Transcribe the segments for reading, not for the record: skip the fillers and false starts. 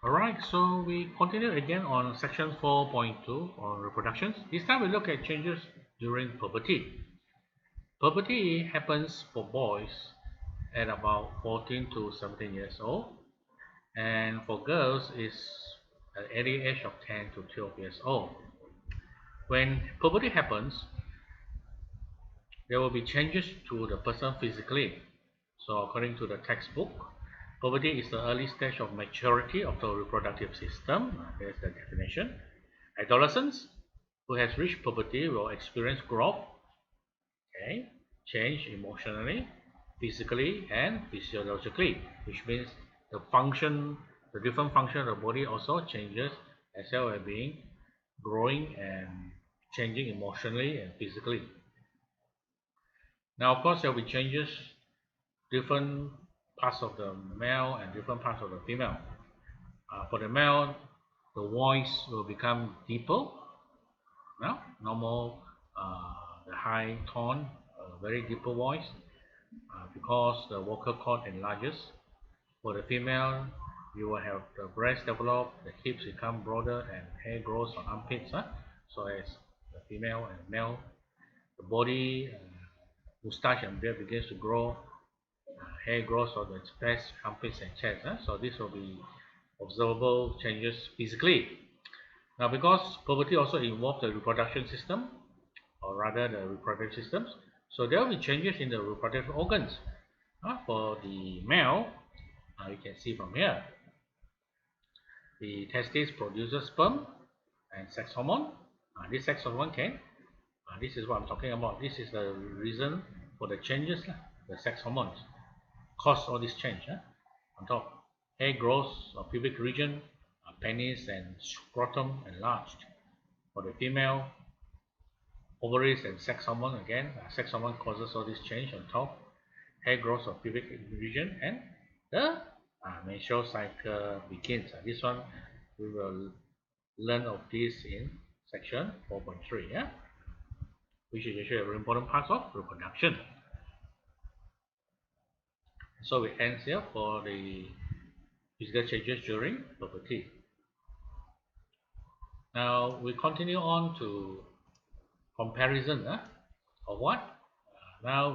Alright, so we continue again on section 4.2 on reproductions. This time we look at changes during puberty. Puberty happens for boys at about 14 to 17 years old, and for girls is at the age of 10 to 12 years old. When puberty happens, there will be changes to the person physically. So according to the textbook, puberty is the early stage of maturity of the reproductive system. There's the definition. Adolescents who has reached puberty will experience growth, okay, change emotionally, physically, and physiologically, which means the different function of the body also changes as well as being growing and changing emotionally and physically. Now, of course, there will be changes different parts of the male and different parts of the female. For the male, the voice will become deeper. Now, normal, the high tone, very deeper voice, because the vocal cord enlarges. For the female, you will have the breast develop, the hips become broader, and hair grows on armpits. So as the female and male, the body, mustache and beard begins to grow, hair grows on the chest, armpits, and chest. So this will be observable changes physically. Now, because puberty also involves the reproduction system, or rather the reproductive systems, so there will be changes in the reproductive organs. For the male, you can see from here, the testes produces sperm and sex hormone. This sex hormone this is what I'm talking about. This is the reason for the changes, the sex hormones cause all this change. On top, hair grows of pubic region, penis and scrotum enlarged. For the female, ovaries and sex hormone again. Sex hormone causes all this change on top. Hair grows of pubic region, and the menstrual cycle begins. This one we will learn of this in section 4.3, which is actually a very important part of reproduction. So we end here for the physical changes during puberty. Now we continue on to comparison of what? Now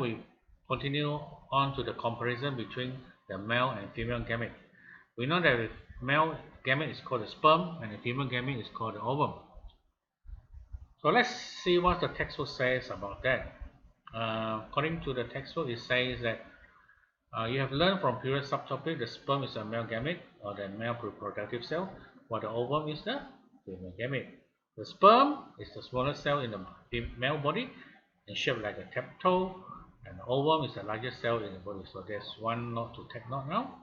we continue on to the comparison between the male and female gamete. We know that the male gamete is called the sperm and the female gamete is called the ovum. So let's see what the textbook says about that. According to the textbook, it says that you have learned from previous subtopic the sperm is a male gamete or the male reproductive cell, while the ovum is the female gamete. The sperm is the smallest cell in the male body and shaped like a tap toe, and the ovum is the largest cell in the body. So there's one note to take note now.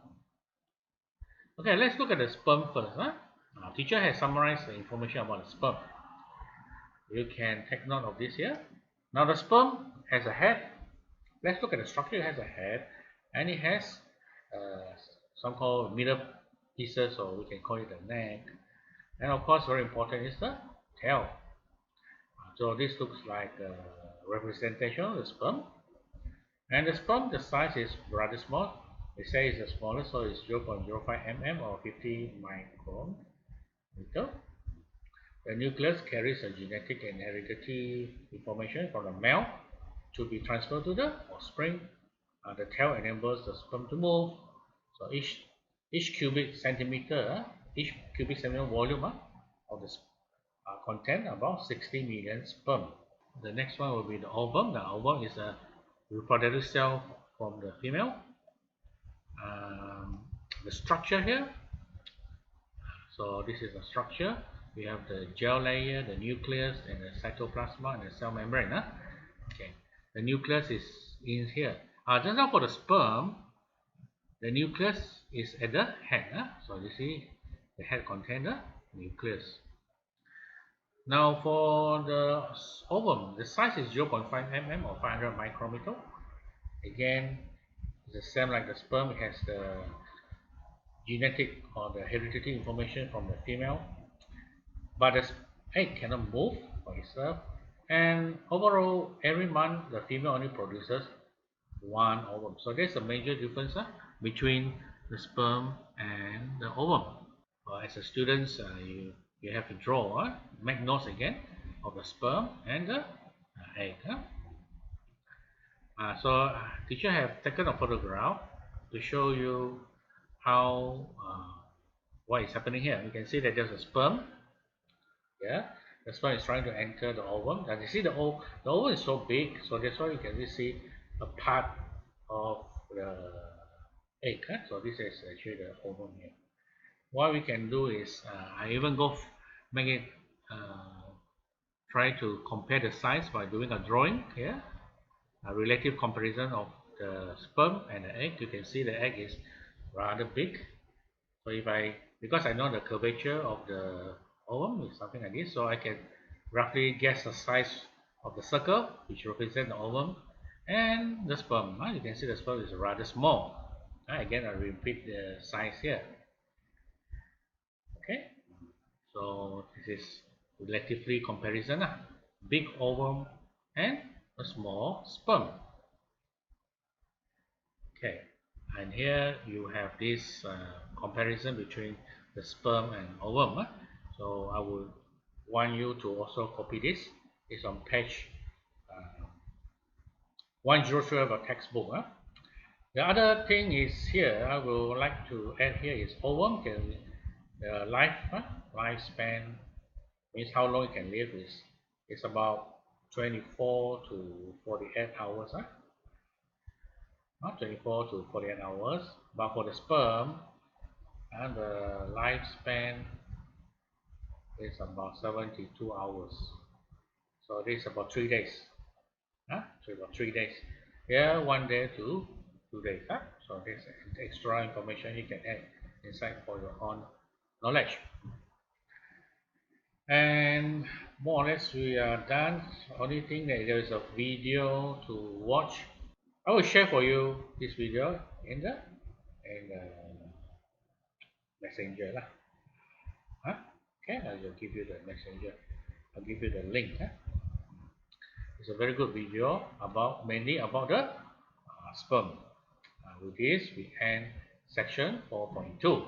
Okay, let's look at the sperm first. Teacher has summarized the information about the sperm. You can take note of this here. Now the sperm has a head. Let's look at the structure. It has a head, and it has some called middle pieces, or we can call it the neck. And of course, very important is the tail. So this looks like a representation of the sperm. And the sperm, the size is rather small. They say it's the smallest, so it's 0.05 mm or 50 micrometer. The nucleus carries a genetic and hereditary information from the male to be transferred to the offspring. The tail enables the sperm to move. So each cubic centimeter volume of the contain about 60 million sperm. The next one will be the ovum. The ovum is a reproductive cell from the female. The structure here. So this is the structure. We have the gel layer, the nucleus, and the cytoplasma and the cell membrane. Okay, the nucleus is in here. Just now for the sperm, the nucleus is at the head. So you see, the head contains the nucleus. Now for the ovum, the size is 0.5 mm or 500 micrometer. Again, it's the same like the sperm. It has the genetic or the hereditary information from the female, but the egg cannot move by itself. And overall, every month the female only produces one ovum. So there's a major difference between the sperm and the ovum. As a student, you have to draw, make notes again of the sperm and the egg. Teacher have taken a photograph to show you how what is happening here. You can see that there's a sperm. Yeah, the sperm is trying to enter the ovum. And you see the ovum is so big, so that's why you can really see a part of the egg. So this is actually the ovum here. What we can do is I even make it try to compare the size by doing a drawing here, a relative comparison of the sperm and the egg. You can see the egg is rather big. So because I know the curvature of the ovum is something like this, so I can roughly guess the size of the circle which represents the ovum and the sperm. You can see the sperm is rather small. Again, I repeat the size here. Okay, so this is relatively comparison. Big ovum and a small sperm. Okay, and here you have this comparison between the sperm and ovum. So I would want you to also copy this. It's on page 103 of a textbook. The other thing is here, I would like to add here is ovum can lifespan means how long it can live is about 24 to 48 hours. 24 to 48 hours. But for the sperm, the lifespan is about 72 hours. So this is about 3 days. So about 3 days. Here, 1 day to 2 days. So this extra information you can add inside for your own knowledge. And more or less we are done. Only thing that there is a video to watch. I will share for you this video in the messenger lah. Okay, I will give you the messenger. I'll give you the link. It's a very good video mainly about the sperm. With this, we end section 4.2.